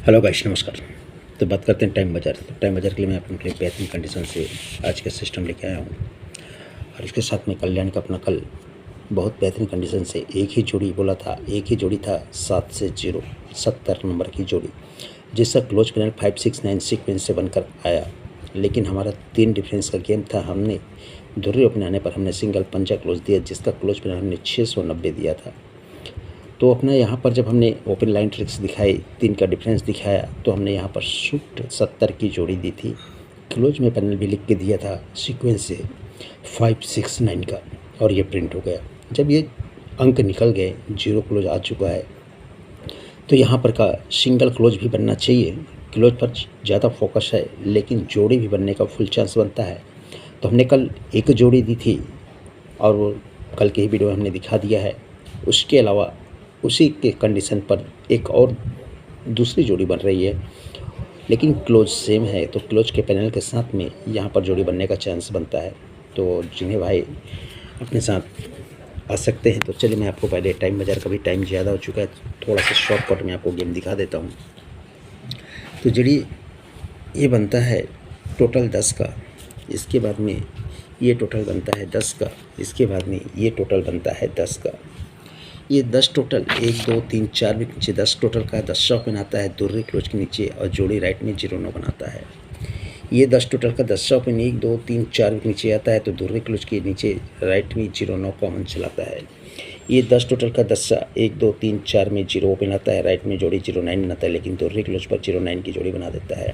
Hello guys, नमस्कार। तो बात करते हैं टाइम बाजार। तो टाइम बाजार के लिए मैं अपने लिए बेहतरीन कंडीशन से आज का सिस्टम लेके आया हूँ और इसके साथ में कल्याण का अपना कल बहुत बेहतरीन कंडीशन से एक ही जोड़ी बोला था, एक ही जोड़ी था 7 से 0 70 नंबर की जोड़ी, जिसका क्लोज पैनल 569 सीक्वेंस से बनकर आया। लेकिन हमारा 3 डिफरेंस का गेम था। हमने धुर्री ओपन आने पर हमने सिंगल पंजा क्लोज दिया, जिसका क्लोज पैनल हमने 690 दिया था। तो अपना यहाँ पर जब हमने ओपन लाइन ट्रिक्स दिखाई, 3 का डिफरेंस दिखाया, तो हमने यहाँ पर शूट 70 की जोड़ी दी थी। क्लोज में पैनल भी लिख के दिया था सीक्वेंस से 569 का, और ये प्रिंट हो गया। जब ये अंक निकल गए, 0 क्लोज आ चुका है, तो यहाँ पर का सिंगल क्लोज भी बनना चाहिए। क्लोज पर ज़्यादा फोकस है, लेकिन जोड़ी भी बनने का फुल चांस बनता है। तो हमने कल एक जोड़ी दी थी और वो कल के ही वीडियो में हमने दिखा दिया है। उसके अलावा उसी के कंडीशन पर एक और दूसरी जोड़ी बन रही है, लेकिन क्लोज सेम है, तो क्लोज के पैनल के साथ में यहाँ पर जोड़ी बनने का चांस बनता है। तो जिन्हें भाई अपने साथ आ सकते हैं, तो चलिए मैं आपको पहले टाइम बाजार का भी टाइम ज़्यादा हो चुका है, थोड़ा सा शॉर्टकट में आपको गेम दिखा देता हूँ। तो जोड़ी ये बनता है टोटल 10 का, इसके बाद में ये टोटल बनता है 10 का, इसके बाद में ये टोटल बनता है 10 का। ये 10 टोटल 1 2 3 4 के नीचे 10 टोटल का 10 शॉप बनाता है दुर्री क्लोज के नीचे, और जोड़ी राइट में 0 9 बनाता है। ये 10 टोटल का 10 शॉप 1 2 3 4 के नीचे आता है, तो दुर्री क्लोज के नीचे राइट में 0 9 कॉमन चलाता है। ये 10 टोटल का 10 1 2 3 4 में 0 ओपन आता है, राइट में जोड़ी 0 9 बनाता है, लेकिन दुर्री क्लोज पर 0 9 की जोड़ी बना देता है।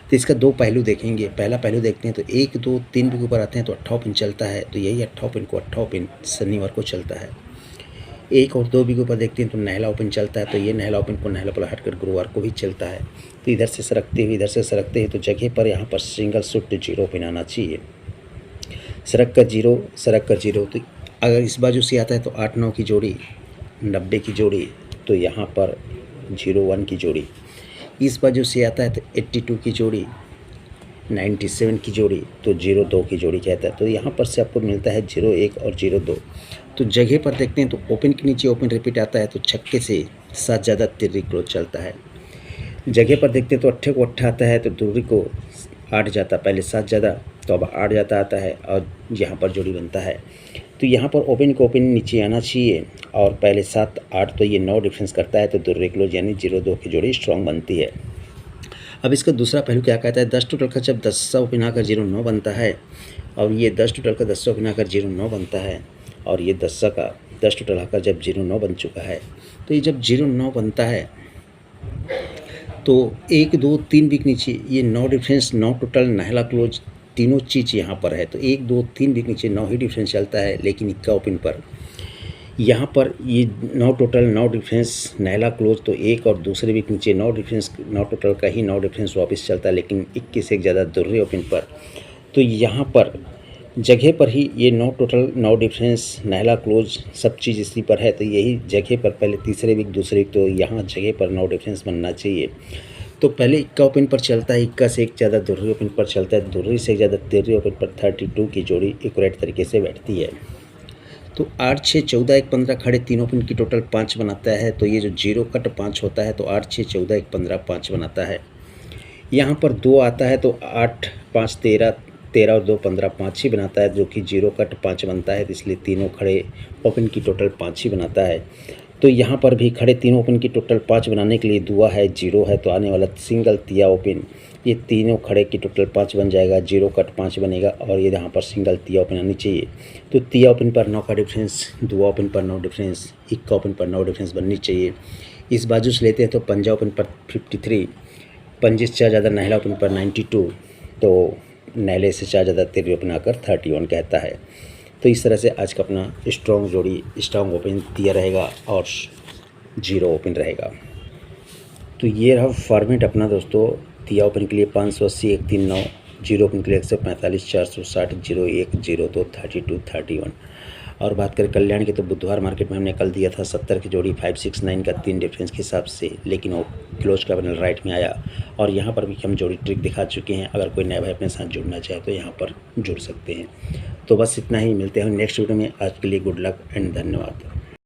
तो इसका दो पहलू देखेंगे। पहला पहलू देखते हैं तो 1 2 3 के ऊपर आते हैं तो 18 पिन चलता है, तो यही 18 पिन को 18 पिन शनिवार को चलता है। 1 और 2 के ऊपर देखते हैं तो नहला ओपन चलता है, तो ये नहला ओपन को नहला पर हटकर गुरुवार को भी चलता है। तो इधर से सरकते हुए इधर से सरकते हैं, तो जगह पर यहाँ पर सिंगल शूट 0 ओपन आना चाहिए। सरक कर 0, तो अगर इस बाजू से आता है तो 8 9 की जोड़ी, 90 की जोड़ी, तो यहाँ पर 0 1 की जोड़ी। इस बाजू से आता है तो 82 की जोड़ी, 97 की जोड़ी, तो 0 2 की जोड़ी कहता है। तो यहाँ पर से आपको मिलता है 0 1 और 0 2। तो जगह पर देखते हैं तो ओपन के नीचे ओपन रिपीट आता है, तो छक्के से 7 ज़्यादा तिर्री क्लोज चलता है। जगह पर देखते हैं तो 8 को 8 आता है, तो दुर्री को 8 जाता, पहले 7 ज़्यादा तो अब 8 जाता आता है, और यहाँ पर जोड़ी बनता है। तो यहाँ पर ओपन को ओपन नीचे आना चाहिए, और पहले 7 8 तो ये 9 डिफरेंस करता है, तो दुर्री क्लोज यानी 0 2 की जोड़ी स्ट्रॉन्ग बनती है। अब इसका दूसरा पहलू क्या कहता है, 10 टोटल का जब 10 ओपन आकर 0 9 बनता है, और ये 10 टोटल का 10 ओपन आकर 0 9 बनता है, और ये 10 का 10 टोटल आकर जब 0 9 बन चुका है, तो ये जब 0 9 बनता है तो 1 2 3 वीक नीचे ये 9 डिफरेंस 9 टोटल नहला क्लोज तीनों चीज़ यहाँ पर है। तो 1 2 3 वीक नीचे 9 ही डिफरेंस चलता है, लेकिन इक्का ओपन पर यहाँ पर ये 9 टोटल 9 डिफरेंस नहला क्लोज, तो एक और दूसरे वीक नीचे 9 डिफरेंस 9 टोटल का ही 9 डिफरेंस वापस चलता है, लेकिन 21 एक ज़्यादा दुर्रे ओपन पर। तो यहाँ पर जगह पर ही ये 9 टोटल 9 डिफरेंस नहला क्लोज सब चीज़ इसी पर है, तो यही जगह पर पहले तीसरे वीक दूसरे वीक, तो यहाँ जगह पर 9 डिफरेंस बनना चाहिए। तो पहले इक्का ओपन पर चलता है, इक्का से एक ज़्यादा दुर्री ओपन पर चलता है, दुर्री से ज़्यादा तिर्री ओपन पर 32 की जोड़ी एक्यूरेट तरीके से बैठती है। तो 8 6 14 1 15 खड़े 3 ओपन की टोटल 5 बनाता है, तो ये जो 0 कट 5 होता है, तो 8 6 14 1 15 5 बनाता है। यहाँ पर 2 आता है, तो 8 5 13 13 और 2 15 5 ही बनाता है, जो कि 0 कट 5 बनता है, तो इसलिए तीनों खड़े ओपन की टोटल 5 ही बनाता है। तो यहाँ पर भी खड़े तीनों ओपन की टोटल 5 बनाने के लिए दुआ है 0 है, तो आने वाला सिंगल तिया ओपन ये तीनों खड़े की टोटल 5 बन जाएगा, 0 कट 5 बनेगा, और ये यहाँ पर सिंगल तिया ओपन आनी चाहिए। तो तिया ओपन पर 9 का डिफरेंस, दुआ ओपन पर 9 डिफरेंस, इक्का ओपन पर 9 डिफरेंस बननी चाहिए। इस बाजू से लेते हैं तो पंजा ओपन पर 53, पंजे से 4 ज़्यादा नहला ओपन पर 92, तो नहले से 4 ज़्यादा तिर्री ओपन आकर 31 कहता है। तो इस तरह से आज का अपना स्ट्रॉन्ग जोड़ी स्ट्रॉन्ग ओपन तिया रहेगा और 0 ओपन रहेगा। तो ये रहा फॉर्मेट अपना दोस्तों। तिया ओपन के लिए 580 1 3 9, 0 ओपन के लिए 145 460 0 1 0 2 32 31। और बात करें कल्याण की, तो बुधवार मार्केट में हमने कल दिया था 70 की जोड़ी 569 का 3 डिफरेंस के हिसाब से, लेकिन वो क्लोज का पैनल राइट में आया, और यहाँ पर भी हम जोड़ी ट्रिक दिखा चुके हैं। अगर कोई नया भाई अपने साथ जुड़ना चाहे तो यहाँ पर जुड़ सकते हैं। तो बस इतना ही, मिलते हैं नेक्स्ट वीडियो में। आज के लिए गुड लक एंड धन्यवाद।